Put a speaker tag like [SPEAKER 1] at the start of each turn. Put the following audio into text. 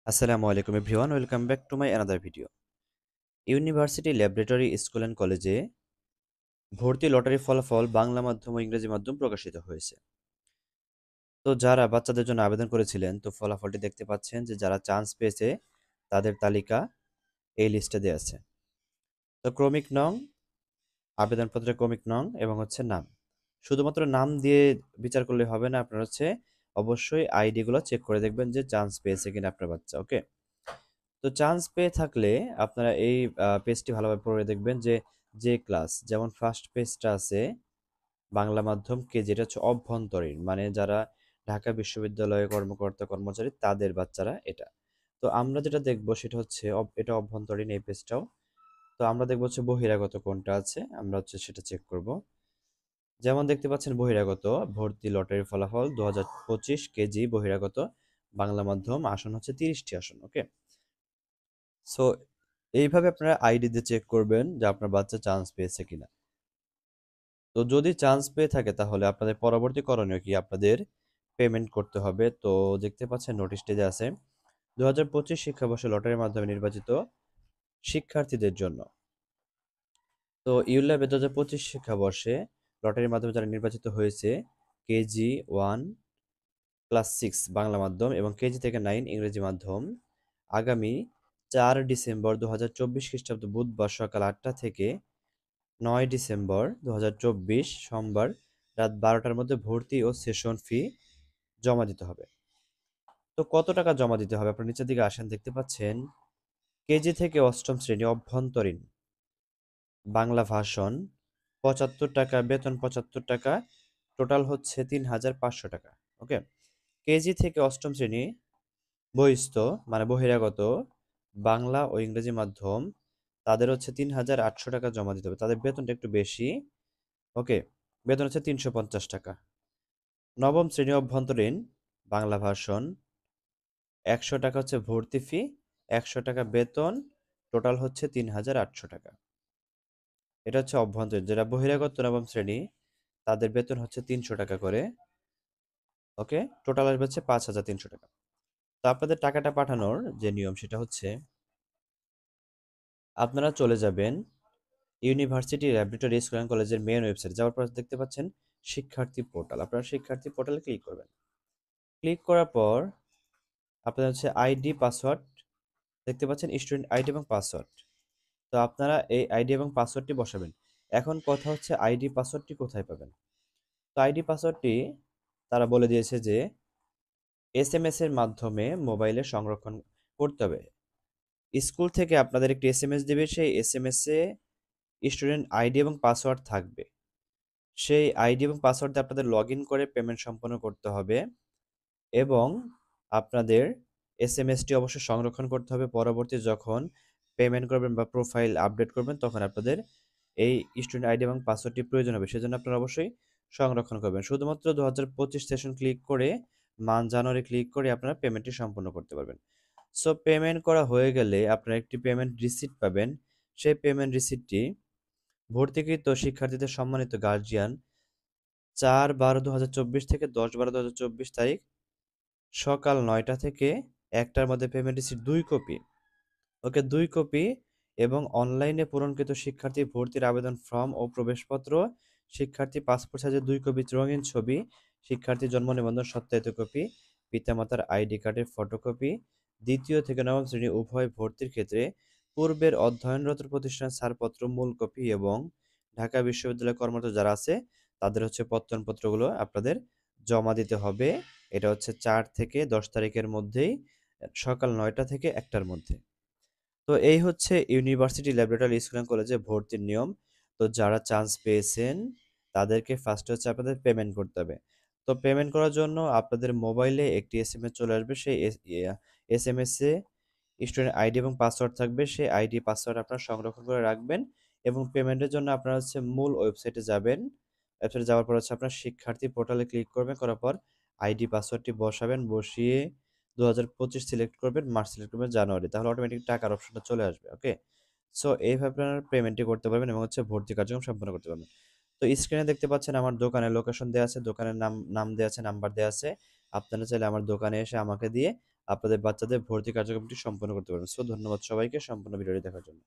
[SPEAKER 1] আসসালামু আলাইকুম everyone, welcome back to my another video. University laboratory school and কলেজে ভর্তি লটারি ফলাফল বাংলা মাধ্যম ও ইংরেজি মাধ্যম প্রকাশিত হয়েছে। তো যারা বাচ্চাদের জন্য আবেদন করেছিলেন, তো ফলাফলটি দেখতে পাচ্ছেন যে যারা চান্স পেয়েছে তাদের তালিকা এই লিস্টে দেওয়া আছে। তো ক্রমিক নং, আবেদনপত্রের ক্রমিক নং এবং নাম। শুধুমাত্র নাম দিয়ে বিচার করলে হবে না, আপনার অবশ্যই আইডিগুলো চেক করে দেখবেন যে চান্স পেয়েছে কিনা আপনার বাচ্চা। ওকে, তো চান্স পেয়ে থাকলে আপনারা এই পেজটি ভালোভাবে পড়ে দেখবেন যে যে ক্লাস, যেমন ফার্স্ট পেজটা আছে বাংলা মাধ্যম কেজি, এটা হচ্ছে অভ্যন্তরীণ, মানে যারা ঢাকা বিশ্ববিদ্যালয়ে কর্মকর্তা কর্মচারী তাদের বাচ্চারা এটা। তো আমরা যেটা দেখব সেটা হচ্ছে এটা অভ্যন্তরীণ এই পেজটাও। তো আমরা দেখবো বহিরাগত কোনটা আছে, আমরা সেটা চেক করব। যেমন দেখতে পাচ্ছেন বহিরাগত ভর্তি লটারির ফলাফল 2025 কেজি বহিরাগত বাংলা মাধ্যম, আসন হচ্ছে 30টি আসন। ওকে, সো এইভাবে আপনারা আইডি দিয়ে চেক করবেন যে আপনার বাচ্চা চান্স পেয়েছে কিনা। তো যদি চান্স পেয়ে থাকে তাহলে আপনাদের পরবর্তী করণীয় কি, আপনাদের পেমেন্ট করতে হবে। তো দেখতে পাচ্ছেন নোটিশটি যে আছে 2025 শিক্ষাবর্ষে লটারির মাধ্যমে নির্বাচিত শিক্ষার্থীদের জন্য। তো ইউল্যাবে 2025 শিক্ষাবর্ষে লটারির মাধ্যমে যারা নির্বাচিত হয়েছে কেজি 1 ক্লাস 6 বাংলা মাধ্যম এবং কেজি থেকে 9 ইংরেজি মাধ্যম, আগামী 4 ডিসেম্বর 2024 খ্রিস্টাব্দ বুধবার সকাল 8টা থেকে 9 ডিসেম্বর 2024 সোমবার রাত 12টার মধ্যে ভর্তি ও সেশন ফি জমা দিতে হবে। তো কত টাকা জমা দিতে হবে, আপনার নিচের দিকে আসেন, দেখতে পাচ্ছেন কেজি থেকে অষ্টম শ্রেণী অভ্যন্তরীণ বাংলা ভাষণ 75 টাকা, বেতন 75 টাকা, টোটাল হচ্ছে 3500 টাকা। ওকে, কেজি থেকে অষ্টম শ্রেণী বহিস্থ মানে বহিরাগত বাংলা ও ইংরেজি মাধ্যম, তাদের 3800 টাকা জমা দিতে হবে, তাদের বেতনটা একটু বেশি। ওকে, বেতন 350 টাকা। নবম শ্রেণী অভ্যন্তরীণ বাংলা ভাষণ 100 টাকা ভর্তি ফি, 100 টাকা বেতন, টোটাল হচ্ছে 3800 টাকা। এটা অভ্যন্তরীণ। যেটা বহিরাগত নবম শ্রেণী, তাদের বেতন 300 টাকা করে। ওকে, টোটাল আসবে 5300 টাকা। তো আপনাদের টাকাটা পাঠানোর যে নিয়ম সেটা হচ্ছে আপনারা চলে যাবেন ইউনিভার্সিটি ল্যাবরেটরি স্কুল অ্যান্ড কলেজের মেন ওয়েবসাইট, যাওয়ার পর দেখতে পাচ্ছেন শিক্ষার্থী পোর্টাল, আপনারা শিক্ষার্থী পোর্টালে ক্লিক করবেন। ক্লিক করার পর আপনাদের আইডি পাসওয়ার্ড দেখতে পাচ্ছেন, স্টুডেন্ট আইডি এবং পাসওয়ার্ড। তো আপনারা এই আইডি এবং পাসওয়ার্ডটি বসাবেন। এখন কথা হচ্ছে আইডি পাসওয়ার্ডটি কোথায় পাবেন। তো আইডি পাসওয়ার্ডটি তারা বলে দিয়েছে যে এসএমএস এর মাধ্যমে মোবাইলে সংরক্ষণ করতে হবে। স্কুল থেকে আপনাদের একটি এসএমএস দিবে, সেই এসএমএস এ স্টুডেন্ট আইডি এবং পাসওয়ার্ড থাকবে। সেই আইডি এবং পাসওয়ার্ড দিয়ে আপনাদের লগ ইন করে পেমেন্ট সম্পন্ন করতে হবে এবং আপনাদের এসএমএসটি অবশ্যই সংরক্ষণ করতে হবে। পরবর্তী যখন পেমেন্ট করবেন বা প্রোফাইল আপডেট করবেন তখন আপনাদের এই স্টুডেন্ট আইডি এবং পাসওয়ার্ডটি প্রয়োজন হবে, সেজন্য আপনারা অবশ্যই সংরক্ষণ করবেন। শুধুমাত্র 2025 সেশন ক্লিক করে মান জানুয়ারি ক্লিক করে আপনারা পেমেন্টটি সম্পন্ন করতে পারবেন। সো পেমেন্ট করা হয়ে গেলে আপনারা একটি পেমেন্ট রিসিট পাবেন। সেই পেমেন্ট রিসিটটি ভর্তিকৃত শিক্ষার্থীদের সম্মানিত গার্জিয়ান 4/12/2024 থেকে 10/12/2024 তারিখ সকাল 9টা থেকে 1টার মধ্যে পেমেন্ট রিসিট 2 কপি। ওকে, 2 কপি এবং অনলাইনে পূরণকৃত শিক্ষার্থী ভর্তির আবেদন ফর্ম ও প্রবেশপত্র, শিক্ষার্থী পাসপোর্ট সাইজের 2 কপি রঙিন ছবি, শিক্ষার্থী জন্ম নিবন্ধন সত্যায়িত কপি, পিতামাতার আইডি কার্ডের ফটোকপি, দ্বিতীয় থেকে নবম শ্রেণী উভয় ভর্তির ক্ষেত্রে পূর্বের অধ্যয়নরত প্রতিষ্ঠানের ছাড়পত্র মূল কপি এবং ঢাকা বিশ্ববিদ্যালয়ে কর্মরত যারা আছে তাদের প্রত্যয়নপত্রগুলো আপনাদের জমা দিতে হবে। এটা 4 থেকে 10 তারিখের মধ্যেই, সকাল 9টা থেকে 1টার মধ্যে। তো এই ইউনিভার্সিটি ল্যাবরেটরি স্কুল অ্যান্ড কলেজে ভর্তির নিয়ম। তো যারা চান্স পেয়েছেন তাদেরকে ফার্স্টে আপনাদের পেমেন্ট করতে হবে। তো পেমেন্ট করার জন্য আপনাদের মোবাইলে একটি এসএমএস চলে আসবে, সেই এসএমএস এ স্টুডেন্ট আইডি এবং পাসওয়ার্ড থাকবে, সেই আইডি পাসওয়ার্ড আপনারা সংরক্ষণ করে রাখবেন এবং পেমেন্টের জন্য আপনারা মূল ওয়েবসাইটে যাবেন। ওয়েবসাইটে যাওয়ার পর আপনার শিক্ষার্থী পোর্টালে ক্লিক করবেন, করার পর আইডি পাসওয়ার্ডটি বসাবেন, বসিয়ে 2025 সিলেক্ট করবেন, মার্চ সিলেক্ট করবেন, জানুয়ারি, তাহলে অটোমেটিক টাকার অপশনটা চলে আসবে। ওকে, সো এইভাবে আপনারা পেমেন্টটি করতে পারবেন এবং ভর্তি কার্যক্রম সম্পন্ন করতে পারবেন। তো স্ক্রিনে দেখতে পাচ্ছেন আমার দোকানের লোকেশন দেওয়া আছে, দোকানের নাম নাম দেওয়া আছে, নাম্বার দেওয়া আছে। আপনারা চাইলে আমার দোকানে এসে আমাকে দিয়ে আপনাদের বাচ্চাদের ভর্তি কার্যক্রমটি সম্পন্ন করতে পারবেন। সো ধন্যবাদ সবাইকে সম্পূর্ণ ভিডিওটি দেখার জন্য।